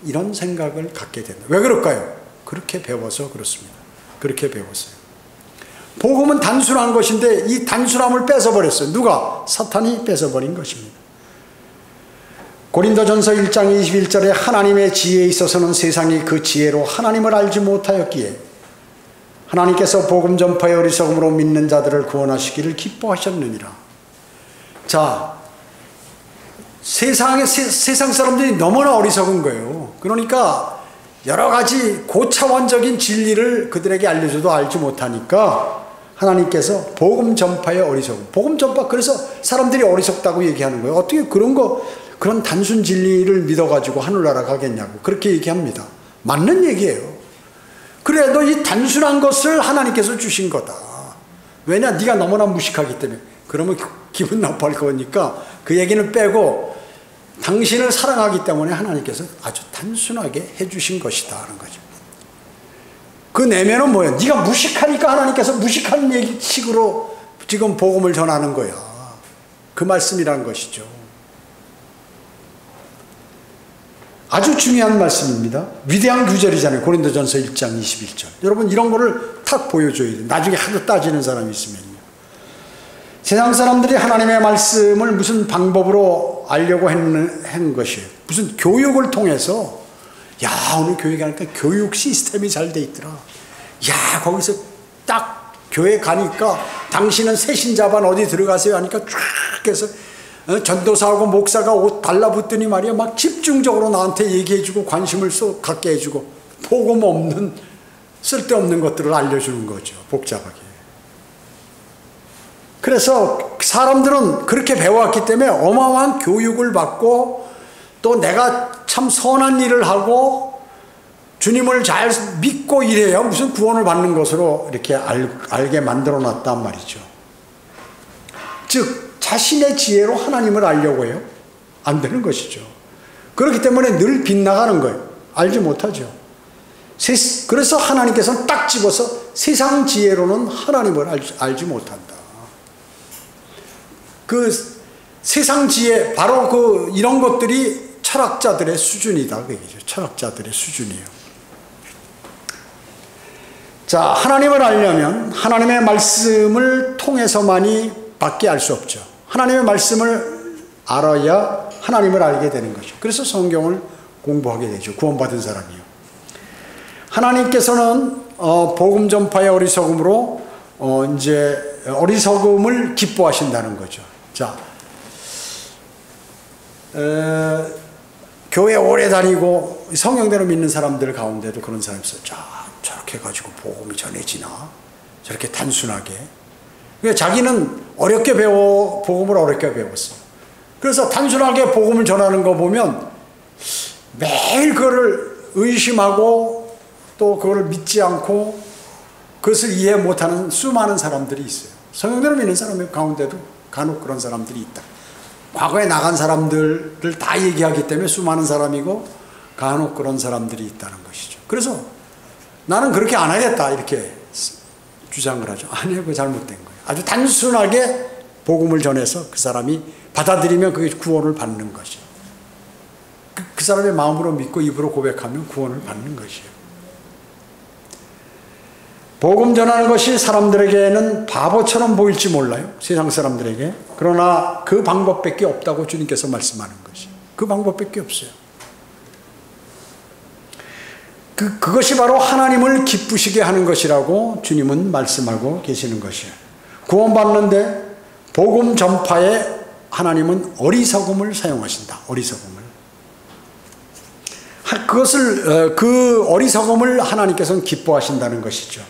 이런 생각을 갖게 된다. 왜 그럴까요? 그렇게 배워서 그렇습니다. 그렇게 배웠어요. 복음은 단순한 것인데 이 단순함을 뺏어버렸어요. 누가? 사탄이 뺏어버린 것입니다. 고린도전서 1장 21절에 하나님의 지혜에 있어서는 세상이 그 지혜로 하나님을 알지 못하였기에 하나님께서 복음 전파의 어리석음으로 믿는 자들을 구원하시기를 기뻐하셨느니라. 자, 세상 사람들이 너무나 어리석은 거예요. 그러니까 여러 가지 고차원적인 진리를 그들에게 알려줘도 알지 못하니까 하나님께서 복음 전파의 어리석음, 복음 전파, 그래서 사람들이 어리석다고 얘기하는 거예요. 어떻게 그런 단순 진리를 믿어가지고 하늘나라 가겠냐고 그렇게 얘기합니다. 맞는 얘기예요. 그래도 이 단순한 것을 하나님께서 주신 거다. 왜냐? 네가 너무나 무식하기 때문에. 그러면 기분 나빠할 거니까 그 얘기는 빼고 당신을 사랑하기 때문에 하나님께서 아주 단순하게 해주신 것이다 하는 거죠. 그 내면은 뭐예요? 네가 무식하니까 하나님께서 무식한 얘기식으로 지금 복음을 전하는 거야. 그 말씀이라는 것이죠. 아주 중요한 말씀입니다. 위대한 구절이잖아요. 고린도전서 1장 21절. 여러분 이런 거를 탁 보여줘야 돼요. 나중에 하도 따지는 사람이 있으면요. 세상 사람들이 하나님의 말씀을 무슨 방법으로 알려고 한 것이에요. 무슨 교육을 통해서, 야, 오늘 교육에 가니까 교육 시스템이 잘 돼 있더라. 야, 거기서 딱 교회 가니까 당신은 새신자반 어디 들어가세요 하니까 쫙 해서 전도사하고 목사가 옷 달라붙더니 말이야, 막 집중적으로 나한테 얘기해주고 관심을 쏙 갖게 해주고 복음 없는 쓸데없는 것들을 알려주는 거죠. 복잡하게. 그래서 사람들은 그렇게 배워왔기 때문에 어마어마한 교육을 받고 또 내가 참 선한 일을 하고 주님을 잘 믿고 이래야 무슨 구원을 받는 것으로 이렇게 알게 만들어 놨단 말이죠. 즉 자신의 지혜로 하나님을 알려고 해요? 안 되는 것이죠. 그렇기 때문에 늘 빗나가는 거예요. 알지 못하죠. 그래서 하나님께서는 딱 집어서 세상 지혜로는 하나님을 알지 못한다. 그 세상 지혜, 바로 이런 것들이 철학자들의 수준이다. 그 얘기죠. 철학자들의 수준이에요. 자, 하나님을 알려면 하나님의 말씀을 통해서만이 밖에 알 수 없죠. 하나님의 말씀을 알아야 하나님을 알게 되는 거죠. 그래서 성경을 공부하게 되죠. 구원받은 사람이요. 하나님께서는 복음 전파의 어리석음으로 이제 어리석음을 기뻐하신다는 거죠. 자, 교회 오래 다니고 성경대로 믿는 사람들 가운데도 그런 사람이 있어요. 자, 저렇게 가지고 복음이 전해지나? 저렇게 단순하게. 그러니까 자기는 어렵게 복음을 어렵게 배웠어. 그래서 단순하게 복음을 전하는 거 보면 매일 그거를 의심하고 또 그거를 믿지 않고 그것을 이해 못하는 수많은 사람들이 있어요. 성경대로 믿는 사람 가운데도 간혹 그런 사람들이 있다. 과거에 나간 사람들을 다 얘기하기 때문에 수많은 사람이고 간혹 그런 사람들이 있다는 것이죠. 그래서 나는 그렇게 안 하겠다 이렇게 주장을 하죠. 아니요, 그거 잘못된 거예요. 아주 단순하게 복음을 전해서 그 사람이 받아들이면 그게 구원을 받는 것이에요. 그 사람의 마음으로 믿고 입으로 고백하면 구원을 받는 것이에요. 복음 전하는 것이 사람들에게는 바보처럼 보일지 몰라요. 세상 사람들에게. 그러나 그 방법밖에 없다고 주님께서 말씀하는 것이. 그 방법밖에 없어요. 그것이 바로 하나님을 기쁘시게 하는 것이라고 주님은 말씀하고 계시는 것이에요. 구원받는데 복음 전파에 하나님은 어리석음을 사용하신다. 어리석음을. 그 어리석음을 하나님께서는 기뻐하신다는 것이죠.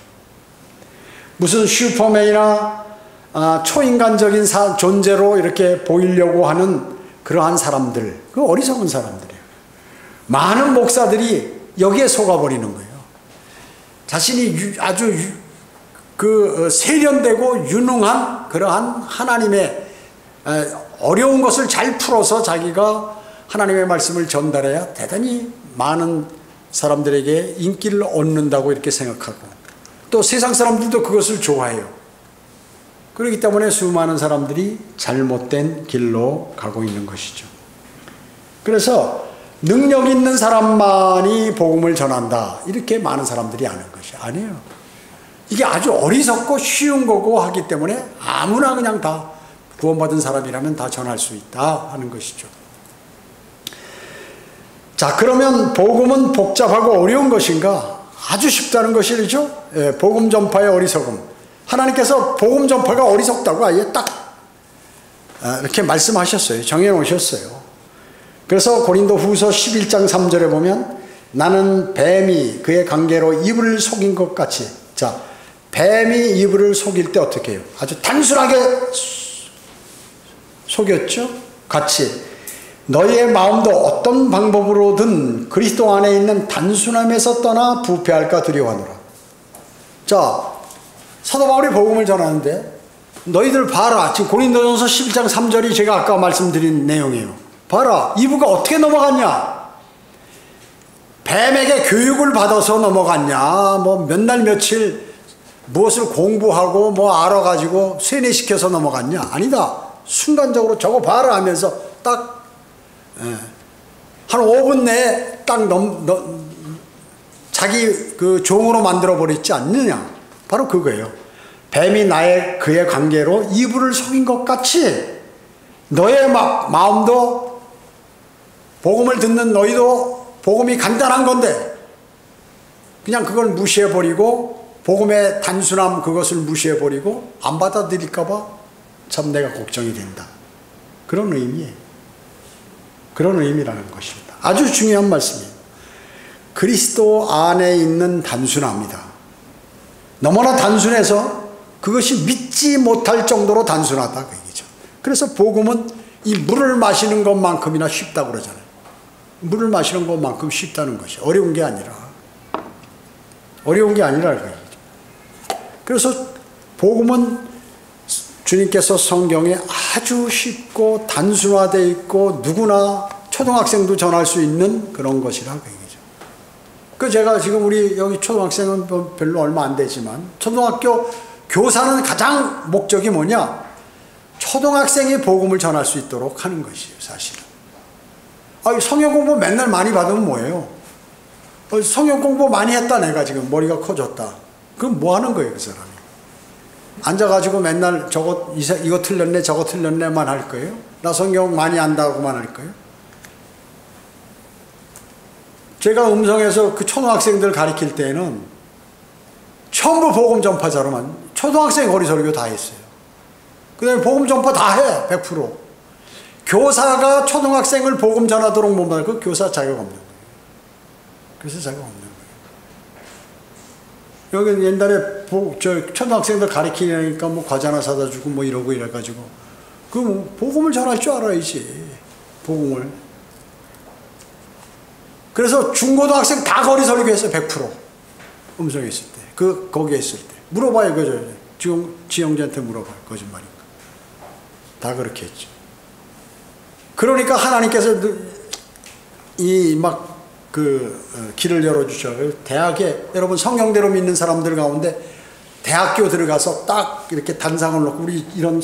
무슨 슈퍼맨이나 초인간적인 존재로 이렇게 보이려고 하는 그러한 사람들, 그 어리석은 사람들이에요. 많은 목사들이 여기에 속아버리는 거예요. 자신이 아주 세련되고 유능한 그러한 하나님의 어려운 것을 잘 풀어서 자기가 하나님의 말씀을 전달해야 대단히 많은 사람들에게 인기를 얻는다고 이렇게 생각하고 또 세상 사람들도 그것을 좋아해요. 그렇기 때문에 수많은 사람들이 잘못된 길로 가고 있는 것이죠. 그래서 능력 있는 사람만이 복음을 전한다 이렇게 많은 사람들이 아는 것이 아니에요. 이게 아주 어리석고 쉬운 거고 하기 때문에 아무나 그냥 다 구원받은 사람이라면 다 전할 수 있다 하는 것이죠. 자, 그러면 복음은 복잡하고 어려운 것인가? 아주 쉽다는 것이죠. 예, 복음 전파의 어리석음. 하나님께서 복음 전파가 어리석다고 아예 딱 이렇게 말씀하셨어요. 정해놓으셨어요. 그래서 고린도후서 11장 3절에 보면 나는 뱀이 그의 관계로 이불을 속인 것 같이. 자, 뱀이 이불을 속일 때 어떻게 해요? 아주 단순하게 속였죠? 같이. 너희의 마음도 어떤 방법으로든 그리스도 안에 있는 단순함에서 떠나 부패할까 두려워하노라. 자, 사도 바울이 복음을 전하는데 너희들 봐라. 지금 고린도전서 11장 3절이 제가 아까 말씀드린 내용이에요. 봐라. 이브가 어떻게 넘어갔냐? 뱀에게 교육을 받아서 넘어갔냐? 뭐 몇 날 며칠 무엇을 공부하고 뭐 알아가지고 세뇌시켜서 넘어갔냐? 아니다. 순간적으로 저거 봐라 하면서 딱 한 5분 내에 딱 자기 그 종으로 만들어버리지 않느냐. 바로 그거예요. 뱀이 그의 관계로 이불을 속인 것 같이 너의 마음도 복음을 듣는 너희도 복음이 간단한 건데 그냥 그걸 무시해버리고 복음의 단순함 그것을 무시해버리고 안 받아들일까봐 참 내가 걱정이 된다. 그런 의미예요. 그런 의미라는 것입니다. 아주 중요한 말씀이에요. 그리스도 안에 있는 단순함이다. 너무나 단순해서 그것이 믿지 못할 정도로 단순하다 그 얘기죠. 그래서 복음은 이 물을 마시는 것만큼이나 쉽다고 그러잖아요. 물을 마시는 것만큼 쉽다는 것이 어려운 게 아니라 그 얘기죠. 그래서 복음은 주님께서 성경에 아주 쉽고 단순화되어 있고 누구나 초등학생도 전할 수 있는 그런 것이라 그 얘기죠. 그 제가 지금 우리 여기 초등학생은 별로 얼마 안 되지만 초등학교 교사는 가장 목적이 뭐냐? 초등학생이 복음을 전할 수 있도록 하는 것이에요, 사실은. 성경 공부 맨날 많이 받으면 뭐예요? 성경 공부 많이 했다, 내가 지금 머리가 커졌다. 그럼 뭐 하는 거예요, 그 사람이? 앉아가지고 맨날 이거 틀렸네, 저거 틀렸네만 할 거예요? 나 성경 많이 안다고만 할 거예요? 제가 음성에서 그 초등학생들 가르칠 때는 전부 복음 전파자로만, 초등학생 거리설교 다 했어요. 그 다음에 복음 전파 다 해, 100%. 교사가 초등학생을 복음 전하도록 못 만들, 그 교사 자격 없는 거예요. 교사 자격 없는 거예요. 여기 옛날에 초등학생들 가르치려니까 뭐 과자나 사다 주고 뭐 이러고 이래가지고, 그 복음을 전할 줄 알아야지, 복음을. 그래서 중고등학생 다 거리 설교했어요, 100%. 음성에 있을 때. 거기에 있을 때. 물어봐요, 그죠? 지금 지영재한테 물어봐요, 거짓말인가. 다 그렇게 했죠. 그러니까 하나님께서 길을 열어주셔요. 대학에, 여러분 성경대로 믿는 사람들 가운데 대학교 들어가서 딱 이렇게 단상을 놓고, 우리 이런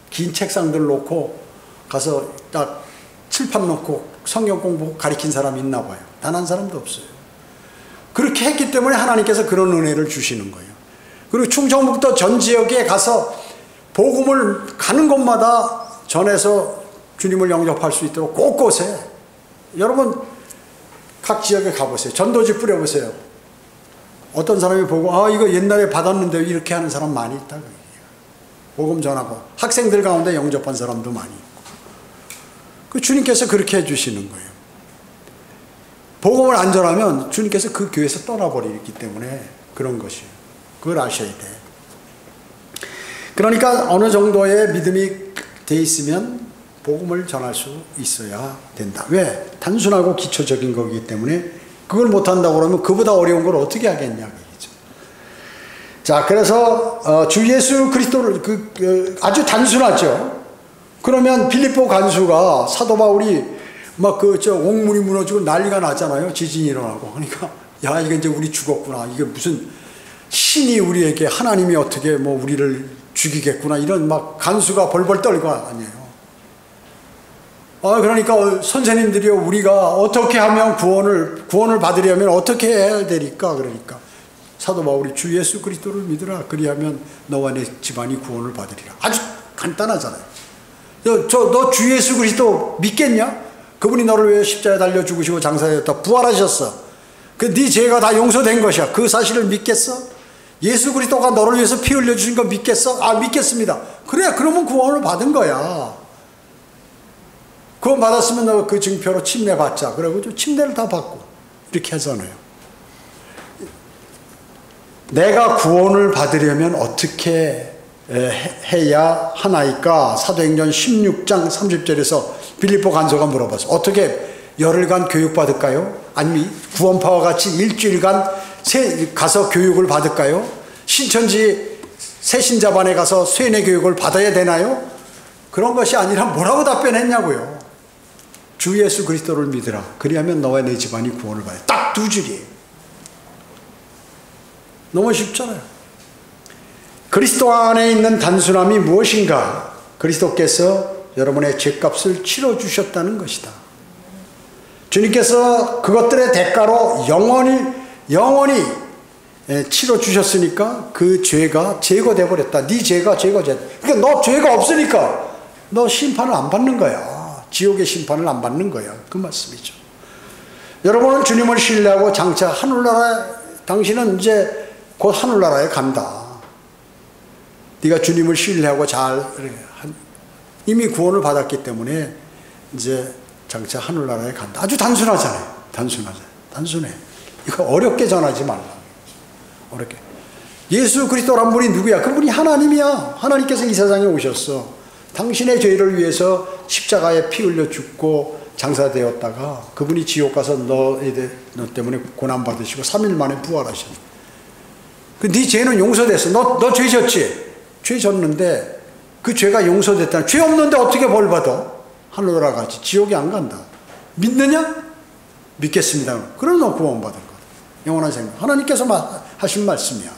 긴 책상들 놓고 가서 딱 칠판 놓고 성경 공부 가르친 사람이 있나 봐요. 단 한 사람도 없어요. 그렇게 했기 때문에 하나님께서 그런 은혜를 주시는 거예요. 그리고 충청북도 전 지역에 가서 복음을 가는 곳마다 전해서 주님을 영접할 수 있도록 곳곳에, 여러분 각 지역에 가보세요. 전도지 뿌려보세요. 어떤 사람이 보고 이거 옛날에 받았는데 이렇게 하는 사람 많이 있다. 복음 전하고 학생들 가운데 영접한 사람도 많이 있고. 그 주님께서 그렇게 해주시는 거예요. 복음을 안 전하면 주님께서 그 교회에서 떠나버리기 때문에 그런 것이에요. 그걸 아셔야 돼. 그러니까 어느 정도의 믿음이 돼 있으면 복음을 전할 수 있어야 된다. 왜? 단순하고 기초적인 거기 때문에 그걸 못한다고 그러면 그보다 어려운 걸 어떻게 하겠냐. 얘기죠. 자, 그래서 주 예수 그리스도를 아주 단순하죠. 그러면 빌립보 간수가 사도 바울이 막 옥문이 무너지고 난리가 났잖아요. 지진이 일어나고. 그러니까 야, 이게 이제 우리 죽었구나. 이게 무슨 신이 우리에게, 하나님이 어떻게 우리를 죽이겠구나. 이런 막 간수가 벌벌 떨고 아니에요. 그러니까 선생님들이요, 우리가 어떻게 하면 구원을 받으려면 어떻게 해야 되니까. 그러니까 사도 바울이 주 예수 그리스도를 믿으라. 그리하면 너와 내 집안이 구원을 받으리라. 아주 간단하잖아요. 너 주 예수 그리스도 믿겠냐? 그분이 너를 위해 십자가에 달려 죽으시고 장사되었다. 부활하셨어. 네 죄가 다 용서된 것이야. 그 사실을 믿겠어? 예수 그리스도가 너를 위해서 피 흘려주신 거 믿겠어? 믿겠습니다. 그래, 그러면 구원을 받은 거야. 구원 받았으면 너 그 증표로 침례 받자. 그러고 침례를 다 받고 이렇게 하잖아요. 내가 구원을 받으려면 어떻게 해야 하나이까? 사도행전 16장 30절에서 빌립보 간수가 물어봤어. 어떻게 열흘간 교육받을까요? 아니면 구원파와 같이 일주일간 가서 교육을 받을까요? 신천지 새신자반에 가서 쇠뇌 교육을 받아야 되나요? 그런 것이 아니라 뭐라고 답변했냐고요. 주 예수 그리스도를 믿으라. 그리하면 너와 내 집안이 구원을 받아. 딱 두 줄이에요. 너무 쉽잖아요. 그리스도 안에 있는 단순함이 무엇인가? 그리스도께서 여러분의 죄값을 치러주셨다는 것이다. 주님께서 그것들의 대가로 영원히 치러주셨으니까 그 죄가 제거돼 버렸다. 네 죄가 제거돼. 그러니까 너 죄가 없으니까 너 심판을 안 받는 거야. 지옥의 심판을 안 받는 거야. 그 말씀이죠. 여러분은 주님을 신뢰하고 장차 당신은 이제 곧 하늘나라에 간다. 네가 주님을 신뢰하고 이미 구원을 받았기 때문에 이제 장차 하늘나라에 간다. 아주 단순하잖아요. 단순해. 이거 어렵게 전하지 말라. 어렵게. 예수 그리스도란 분이 누구야? 그분이 하나님이야. 하나님께서 이 세상에 오셨어. 당신의 죄를 위해서 십자가에 피 흘려 죽고 장사되었다가 그분이 지옥 가서 너 때문에 고난 받으시고 3일 만에 부활하셨어. 네 죄는 용서됐어. 너 죄 졌지? 죄 졌는데 그 죄가 용서됐다. 죄 없는데 어떻게 벌 받아? 하늘나라 가지. 지옥에 안 간다. 믿느냐? 믿겠습니다. 그럼 너 구원받을 거다. 영원한 생명. 하나님께서 하신 말씀이야.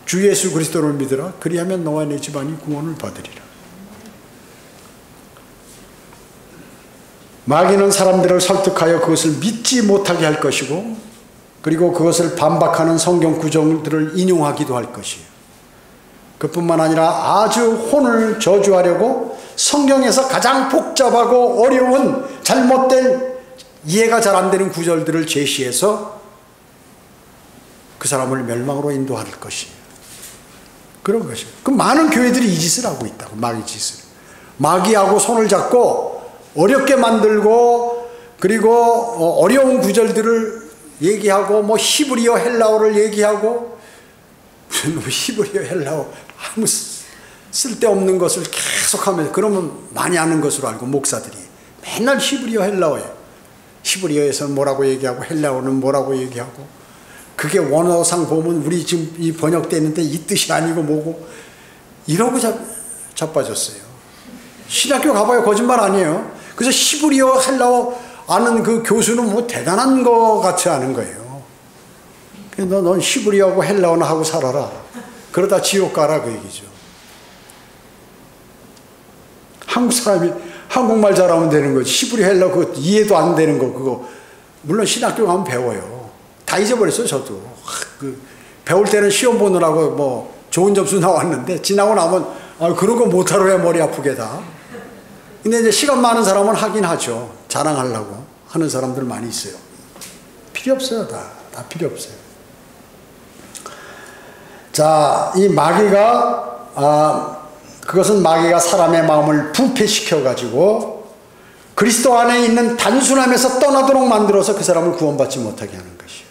주 예수 그리스도를 믿으라. 그리하면 너와 내 집안이 구원을 받으리라. 마귀는 사람들을 설득하여 그것을 믿지 못하게 할 것이고, 그리고 그것을 반박하는 성경 구절들을 인용하기도 할 것이에요. 그뿐만 아니라 아주 혼을 저주하려고 성경에서 가장 복잡하고 어려운 잘못된 이해가 잘 안 되는 구절들을 제시해서 그 사람을 멸망으로 인도할 것이에요. 그런 것이에요. 그 많은 교회들이 이 짓을 하고 있다고. 마귀 짓을. 마귀하고 손을 잡고 어렵게 만들고, 그리고 어려운 구절들을 얘기하고, 뭐 히브리어 헬라어를 얘기하고, 무슨 히브리어 헬라어 아무 쓸데없는 것을 계속하면서, 그러면 많이 아는 것으로 알고, 목사들이 맨날 히브리어 헬라어예요. 히브리어에서는 뭐라고 얘기하고 헬라어는 뭐라고 얘기하고, 그게 원어상 보면 우리 지금 이 번역되어 있는데 이 뜻이 아니고 뭐고, 이러고 자빠졌어요. 신학교 가봐야 거짓말 아니에요. 그래서 히브리어 헬라어 아는 그 교수는 뭐 대단한 거 같이 아는 거예요. 넌 히브리어하고 헬라어나 하고 살아라. 그러다 지옥 가라, 그 얘기죠. 한국 사람이 한국말 잘하면 되는 거지. 히브리 헬라어 그거 이해도 안 되는 거, 그거 물론 신학교 가면 배워요. 다 잊어버렸어요. 저도 배울 때는 시험 보느라고 뭐 좋은 점수 나왔는데, 지나고 나면 그런 거 못하러 왜 머리 아프게 다. 근데 이제 시간 많은 사람은 하긴 하죠. 자랑하려고 하는 사람들 많이 있어요. 필요 없어요. 다 필요 없어요. 자, 이 마귀가 그것은 마귀가 사람의 마음을 부패시켜 가지고 그리스도 안에 있는 단순함에서 떠나도록 만들어서 그 사람을 구원받지 못하게 하는 것이에요.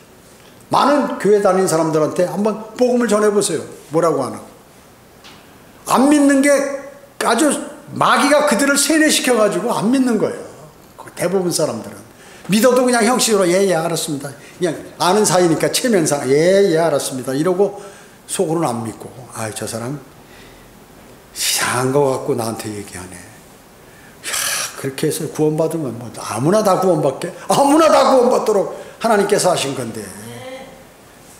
많은 교회 다니는 사람들한테 한번 복음을 전해보세요. 뭐라고 하나? 안 믿는 게 아주 마귀가 그들을 세뇌시켜가지고 안 믿는 거예요. 대부분 사람들은. 믿어도 그냥 형식으로 예 알았습니다. 그냥 아는 사이니까 체면상 예 알았습니다. 이러고 속으로는 안 믿고, 저 사람 이상한 거 갖고 나한테 얘기하네. 그렇게 해서 구원받으면 뭐 아무나 다 구원받게? 아무나 다 구원받도록 하나님께서 하신 건데,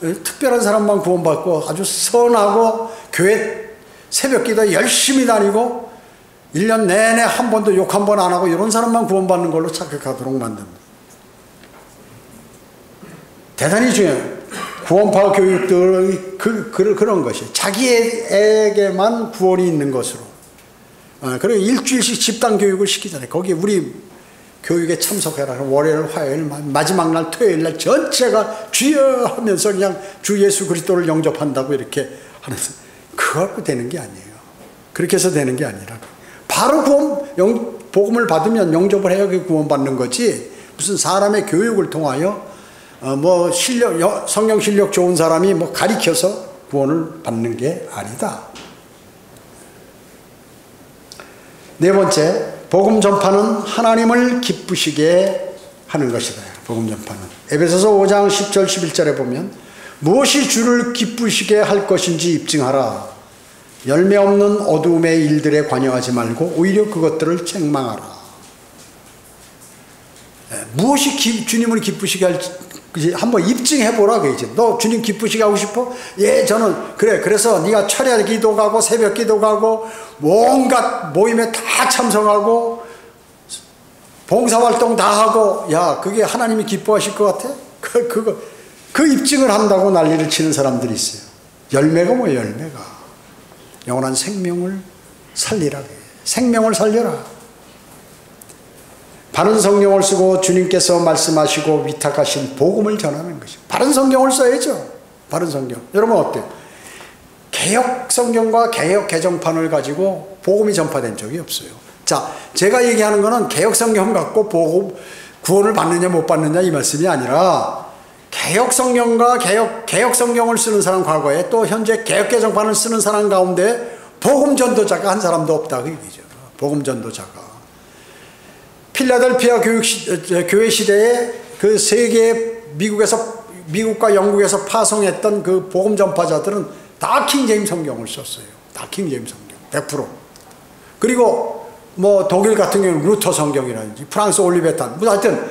특별한 사람만 구원받고 아주 선하고 교회 새벽기도 열심히 다니고 1년 내내 한 번도 욕 한 번 안 하고 이런 사람만 구원받는 걸로 착각하도록 만듭니다. 대단히 중요해요. 구원파 교육들의 그런 것이 자기에게만 구원이 있는 것으로. 그리고 일주일씩 집단 교육을 시키잖아요. 거기 우리 교육에 참석해라. 월요일, 화요일, 마지막 날, 토요일 날 전체가 주여 하면서 그냥 주 예수 그리스도를 영접한다고 이렇게 하는, 그거 갖고 되는 게 아니에요. 그렇게 해서 되는 게 아니라 바로 복음을 받으면 영접을 해야 구원받는 거지, 무슨 사람의 교육을 통하여 뭐 성경 실력 좋은 사람이 뭐 가리켜서 구원을 받는 게 아니다. 네 번째, 복음 전파는 하나님을 기쁘시게 하는 것이다. 복음 전파는 에베소서 5장 10절 11절에 보면 무엇이 주를 기쁘시게 할 것인지 입증하라. 열매 없는 어두움의 일들에 관여하지 말고 오히려 그것들을 책망하라. 무엇이 주님을 기쁘시게 할지 한번 입증해보라. 그러지. 너 주님 기쁘시게 하고 싶어? 예, 저는 그래. 그래서 네가 철야 기도 가고 새벽 기도 가고 온갖 모임에 다 참석하고 봉사활동 다 하고, 야, 그게 하나님이 기뻐하실 것 같아? 그 입증을 한다고 난리를 치는 사람들이 있어요. 열매가 뭐예요? 열매가 영원한 생명을 살리라. 생명을 살려라. 바른 성경을 쓰고 주님께서 말씀하시고 위탁하신 복음을 전하는 것이죠. 바른 성경을 써야죠. 바른 성경. 여러분 어때요? 개역 성경과 개역 개정판을 가지고 복음이 전파된 적이 없어요. 자, 제가 얘기하는 거는 개역 성경 갖고 복음 구원을 받느냐 못 받느냐 이 말씀이 아니라, 개역 성경과 개역 성경을 쓰는 사람, 과거에 또 현재 개역 개정판을 쓰는 사람 가운데 복음 전도자가 한 사람도 없다 그 얘기죠. 복음 전도자가. 필라델피아 교회 시대에 그 세계 미국과 영국에서 파송했던 그 복음 전파자들은 다 킹제임스 성경을 썼어요. 다 킹제임스 성경 100%. 그리고 뭐 독일 같은 경우는 루터 성경이라든지 프랑스 올리베탄, 뭐 하여튼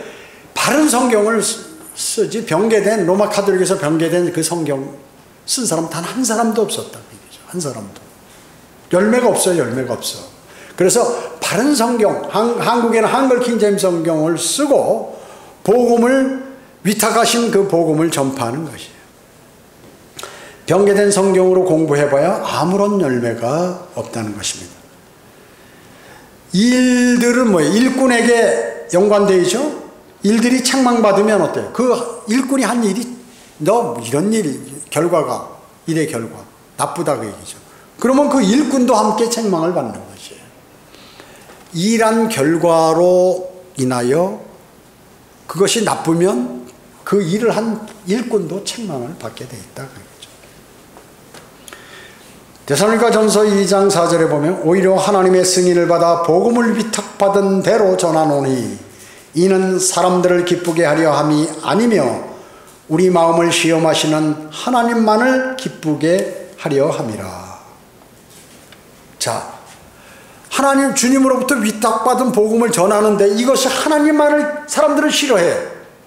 바른 성경을 쓰지 병개된 로마 카톨릭에서 병개된 그 성경 쓴 사람 단 한 사람도 없었다. 한 사람도. 열매가 없어요. 열매가 없어. 그래서 바른 성경, 한국에는 한글 킹제임스 성경을 쓰고 복음을 위탁하신 그 복음을 전파하는 것이에요. 병개된 성경으로 공부해봐야 아무런 열매가 없다는 것입니다. 일들은 뭐예요? 일꾼에게 연관되어 있죠? 일들이 책망받으면 어때요? 그 일꾼이 한 일이 너 이런 일 결과가 일의 결과 나쁘다 그 얘기죠. 그러면 그 일꾼도 함께 책망을 받는 것이에요. 일한 결과로 인하여 그것이 나쁘면 그 일을 한 일꾼도 책망을 받게 돼 있다. 데살로니가전서 2장 4절에 보면 오히려 하나님의 승인을 받아 복음을 위탁받은 대로 전하노니 이는 사람들을 기쁘게 하려 함이 아니며 우리 마음을 시험하시는 하나님만을 기쁘게 하려 함이라. 자, 하나님 주님으로부터 위탁받은 복음을 전하는데 이것이 하나님만을 사람들은 싫어해.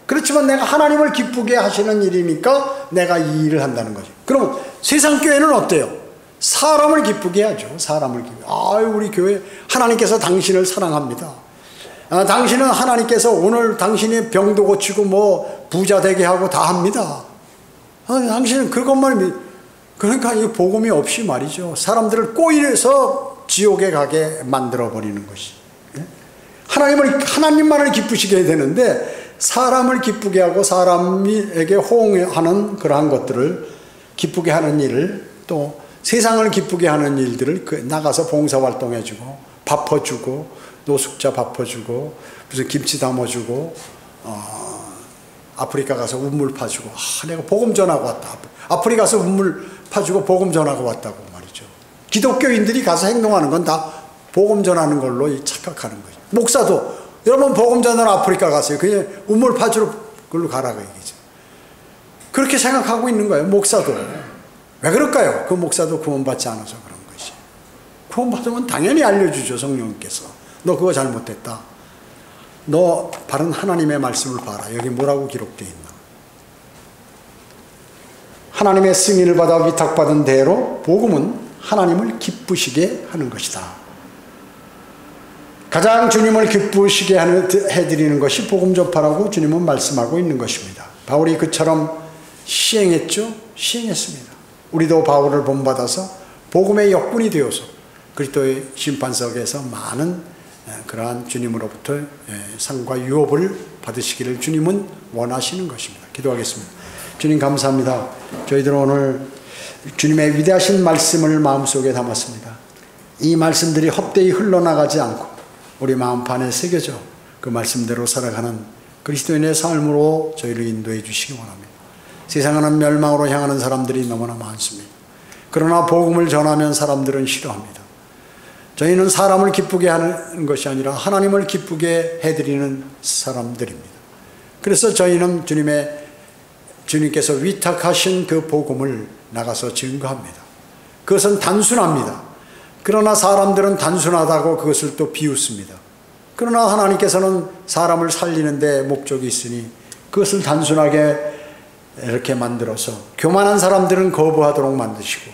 그렇지만 내가 하나님을 기쁘게 하시는 일이니까 내가 이 일을 한다는 거죠. 그럼 세상 교회는 어때요? 사람을 기쁘게 하죠. 사람을 기쁘게. 아유, 우리 교회 하나님께서 당신을 사랑합니다. 당신은 하나님께서 오늘 당신의 병도 고치고 뭐 부자 되게 하고 다 합니다. 당신은 그것만 그러니까 이 복음이 없이 말이죠. 사람들을 꼬이려서 지옥에 가게 만들어 버리는 것이. 하나님만을 기쁘시게 해야 되는데 사람을 기쁘게 하고 사람에게 호응하는 그러한 것들을 기쁘게 하는 일을 또 세상을 기쁘게 하는 일들을 나가서 봉사활동해주고 밥퍼주고 노숙자 밥퍼주고 무슨 김치 담아주고 아프리카 가서 우물 파주고 내가 복음 전하고 왔다. 아프리카 가서 우물 파주고 복음 전하고 왔다고 말이죠. 기독교인들이 가서 행동하는 건 다 복음 전하는 걸로 착각하는 거죠. 목사도 여러분 복음 전하러 아프리카 가세요. 그냥 우물 파주러 그걸로 가라고 얘기죠. 그렇게 생각하고 있는 거예요. 목사도. 왜 그럴까요? 그 목사도 구원받지 않아서 그런 것이. 구원받으면 당연히 알려주죠. 성령님께서. 너 그거 잘못했다. 너 바른 하나님의 말씀을 봐라. 여기 뭐라고 기록되어 있나. 하나님의 승인을 받아 위탁받은 대로 복음은 하나님을 기쁘시게 하는 것이다. 가장 주님을 기쁘시게 해드리는 것이 복음 전파라고 주님은 말씀하고 있는 것입니다. 바울이 그처럼 시행했죠? 시행했습니다. 우리도 바울을 본받아서 복음의 역군이 되어서 그리스도의 심판석에서 많은 그러한 주님으로부터 상과 유업을 받으시기를 주님은 원하시는 것입니다. 기도하겠습니다. 주님 감사합니다. 저희들은 오늘 주님의 위대하신 말씀을 마음속에 담았습니다. 이 말씀들이 헛되이 흘러나가지 않고 우리 마음판에 새겨져 그 말씀대로 살아가는 그리스도인의 삶으로 저희를 인도해 주시기 원합니다. 세상은 멸망으로 향하는 사람들이 너무나 많습니다. 그러나 복음을 전하면 사람들은 싫어합니다. 저희는 사람을 기쁘게 하는 것이 아니라 하나님을 기쁘게 해드리는 사람들입니다. 그래서 저희는 주님께서 위탁하신 그 복음을 나가서 증거합니다. 그것은 단순합니다. 그러나 사람들은 단순하다고 그것을 또 비웃습니다. 그러나 하나님께서는 사람을 살리는 데 목적이 있으니 그것을 단순하게 이렇게 만들어서 교만한 사람들은 거부하도록 만드시고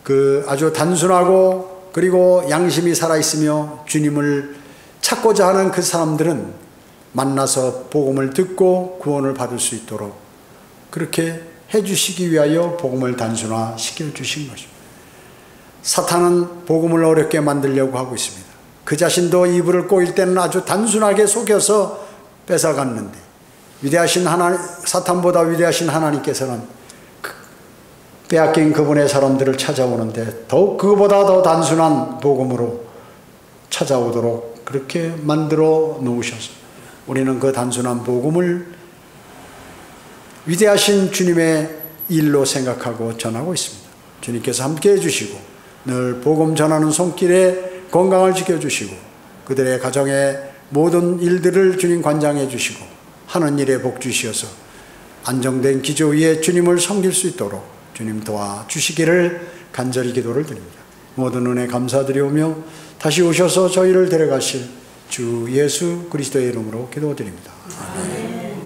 그 아주 단순하고 그리고 양심이 살아있으며 주님을 찾고자 하는 그 사람들은 만나서 복음을 듣고 구원을 받을 수 있도록 그렇게 해주시기 위하여 복음을 단순화시켜 주신 것입니다. 사탄은 복음을 어렵게 만들려고 하고 있습니다. 그 자신도 이불을 꼬일 때는 아주 단순하게 속여서 뺏어갔는데 위대하신 사탄보다 위대하신 하나님께서는 빼앗긴 그분의 사람들을 찾아오는데 더욱 그거보다 더 단순한 복음으로 찾아오도록 그렇게 만들어 놓으셔서 우리는 그 단순한 복음을 위대하신 주님의 일로 생각하고 전하고 있습니다. 주님께서 함께 해주시고 늘 복음 전하는 손길에 건강을 지켜주시고 그들의 가정의 모든 일들을 주님 관장해 주시고 하는 일에 복 주시어서 안정된 기조 위에 주님을 섬길 수 있도록 주님 도와주시기를 간절히 기도를 드립니다. 모든 은혜 감사드리오며 다시 오셔서 저희를 데려가실 주 예수 그리스도의 이름으로 기도드립니다. 아멘.